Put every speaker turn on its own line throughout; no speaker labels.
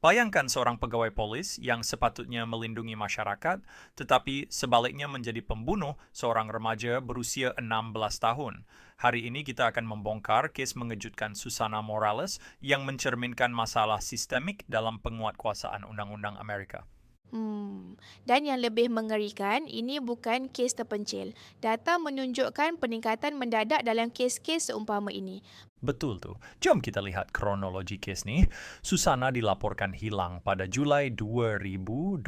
Bayangkan seorang pegawai polis yang sepatutnya melindungi masyarakat, tetapi sebaliknya menjadi pembunuh seorang remaja berusia 16 tahun. Hari ini kita akan membongkar kes mengejutkan Susana Morales yang mencerminkan masalah sistemik dalam penguatkuasaan undang-undang Amerika.
Dan yang lebih mengerikan, ini bukan kes terpencil. Data menunjukkan peningkatan mendadak dalam kes-kes seumpama ini.
Betul tuh. Jom kita lihat kronologi kes nih. Susana dilaporkan hilang pada Julai 2022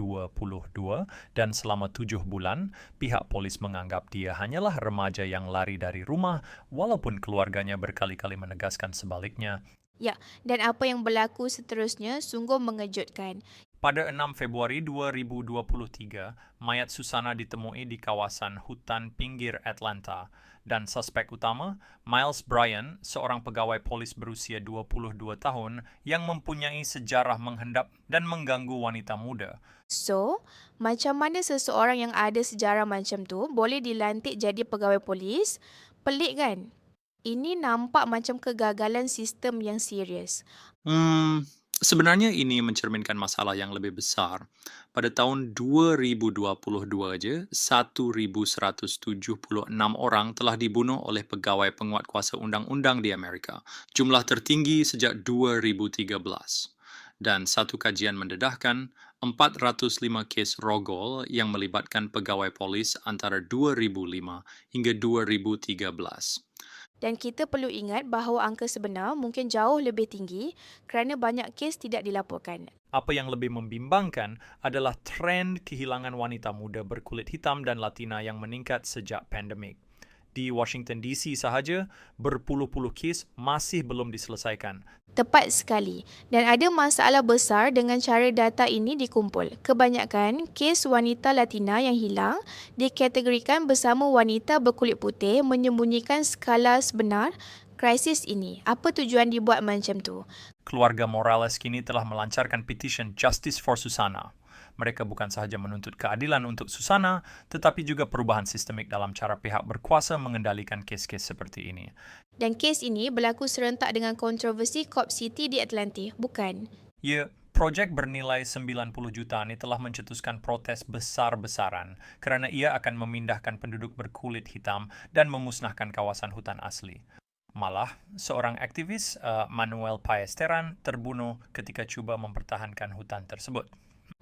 dan selama 7 bulan, pihak polis menganggap dia hanyalah remaja yang lari dari rumah walaupun keluarganya berkali-kali menegaskan sebaliknya.
Ya, dan apa yang berlaku seterusnya sungguh mengejutkan.
Pada 6 Februari 2023, mayat Susana ditemui di kawasan hutan pinggir Atlanta. Dan suspek utama, Miles Bryan, seorang pegawai polis berusia 22 tahun yang mempunyai sejarah menghendap dan mengganggu wanita muda.
So, macam mana seseorang yang ada sejarah macam tu boleh dilantik jadi pegawai polis? Pelik kan? Ini nampak macam kegagalan sistem yang serius.
Sebenarnya ini mencerminkan masalah yang lebih besar. Pada tahun 2022 aja, 1.176 orang telah dibunuh oleh pegawai penguatkuasa undang-undang di Amerika. Jumlah tertinggi sejak 2013. Dan satu kajian mendedahkan 405 kes rogol yang melibatkan pegawai polis antara 2005 hingga 2013.
Dan kita perlu ingat bahawa angka sebenar mungkin jauh lebih tinggi kerana banyak kes tidak dilaporkan.
Apa yang lebih membimbangkan adalah tren kehilangan wanita muda berkulit hitam dan Latina yang meningkat sejak pandemik. Di Washington DC sahaja, berpuluh-puluh kes masih belum diselesaikan.
Tepat sekali. Dan ada masalah besar dengan cara data ini dikumpul. Kebanyakan kes wanita Latina yang hilang dikategorikan bersama wanita berkulit putih menyembunyikan skala sebenar krisis ini. Apa tujuan dibuat macam tu?
Keluarga Morales kini telah melancarkan petition Justice for Susana. Mereka bukan sahaja menuntut keadilan untuk Susana, tetapi juga perubahan sistemik dalam cara pihak berkuasa mengendalikan kes-kes seperti ini.
Dan kes ini berlaku serentak dengan kontroversi Cop City di Atlantic, bukan?
Ya, projek bernilai 90 juta ini telah mencetuskan protes besar-besaran kerana ia akan memindahkan penduduk berkulit hitam dan memusnahkan kawasan hutan asli. Malah, seorang aktivis, Manuel Paesteran, terbunuh ketika cuba mempertahankan hutan tersebut.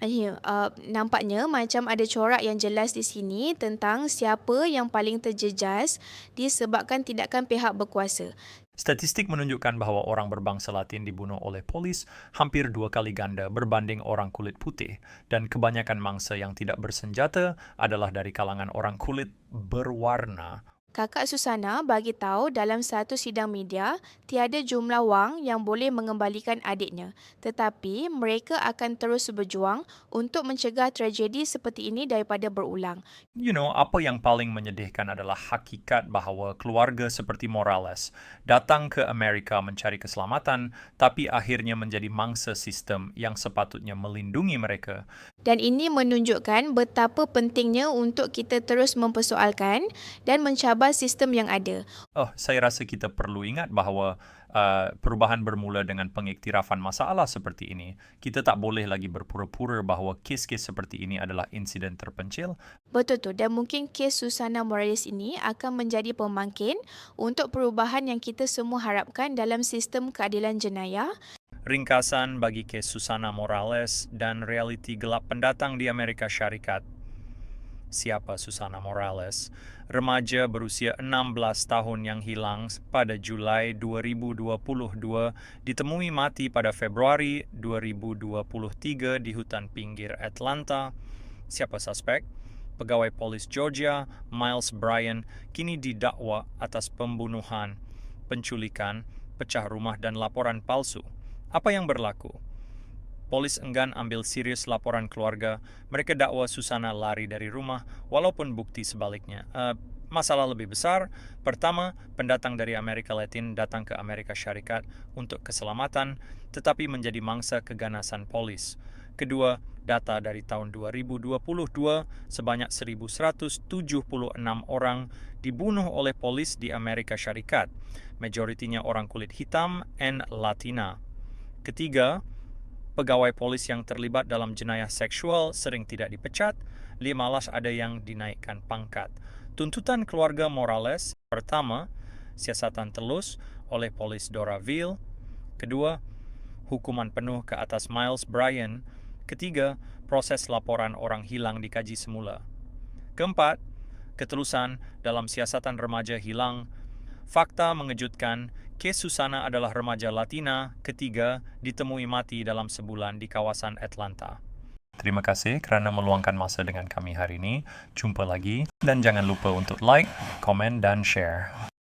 Ya, nampaknya macam ada corak yang jelas di sini tentang siapa yang paling terjejas disebabkan tindakan pihak berkuasa.
Statistik menunjukkan bahwa orang berbangsa Latin dibunuh oleh polis hampir 2 kali ganda berbanding orang kulit putih, dan kebanyakan mangsa yang tidak bersenjata adalah dari kalangan orang kulit berwarna.
Kakak Susana bagi tahu dalam satu sidang media, tiada jumlah wang yang boleh mengembalikan adiknya. Tetapi mereka akan terus berjuang untuk mencegah tragedi seperti ini daripada berulang.
Apa yang paling menyedihkan adalah hakikat bahawa keluarga seperti Morales datang ke Amerika mencari keselamatan, tapi akhirnya menjadi mangsa sistem yang sepatutnya melindungi mereka.
Dan ini menunjukkan betapa pentingnya untuk kita terus mempersoalkan dan mencabar sistem yang ada.
Saya rasa kita perlu ingat bahawa perubahan bermula dengan pengiktirafan masalah seperti ini. Kita tak boleh lagi berpura-pura bahawa kes-kes seperti ini adalah insiden terpencil.
Betul tu, dan mungkin kes Susana Morales ini akan menjadi pemangkin untuk perubahan yang kita semua harapkan dalam sistem keadilan jenayah.
Ringkasan bagi kes Susana Morales dan realiti gelap pendatang di Amerika Syarikat. Siapa Susana Morales? Remaja berusia 16 tahun yang hilang pada Julai 2022 ditemui mati pada Februari 2023 di hutan pinggir Atlanta. Siapa suspek? Pegawai polis Georgia, Miles Bryan, kini didakwa atas pembunuhan, penculikan, pecah rumah dan laporan palsu. Apa yang berlaku? Polis enggan ambil serius laporan keluarga. Mereka dakwa Susana lari dari rumah, walaupun bukti sebaliknya. Masalah lebih besar, pertama, pendatang dari Amerika Latin datang ke Amerika Syarikat untuk keselamatan, tetapi menjadi mangsa keganasan polis. Kedua, data dari tahun 2022, sebanyak 1.176 orang dibunuh oleh polis di Amerika Syarikat, majoritinya orang kulit hitam dan Latina. Ketiga, pegawai polis yang terlibat dalam jenayah seksual sering tidak dipecat, 15 ada yang dinaikkan pangkat. Tuntutan keluarga Morales, pertama, siasatan telus oleh polis Doraville. Kedua, hukuman penuh ke atas Miles Bryan. Ketiga, proses laporan orang hilang dikaji semula. Keempat, ketelusan dalam siasatan remaja hilang. Fakta mengejutkan, kes Susana adalah remaja Latina ketiga ditemui mati dalam sebulan di kawasan Atlanta. Terima kasih kerana meluangkan masa dengan kami hari ini. Jumpa lagi dan jangan lupa untuk like, komen dan share.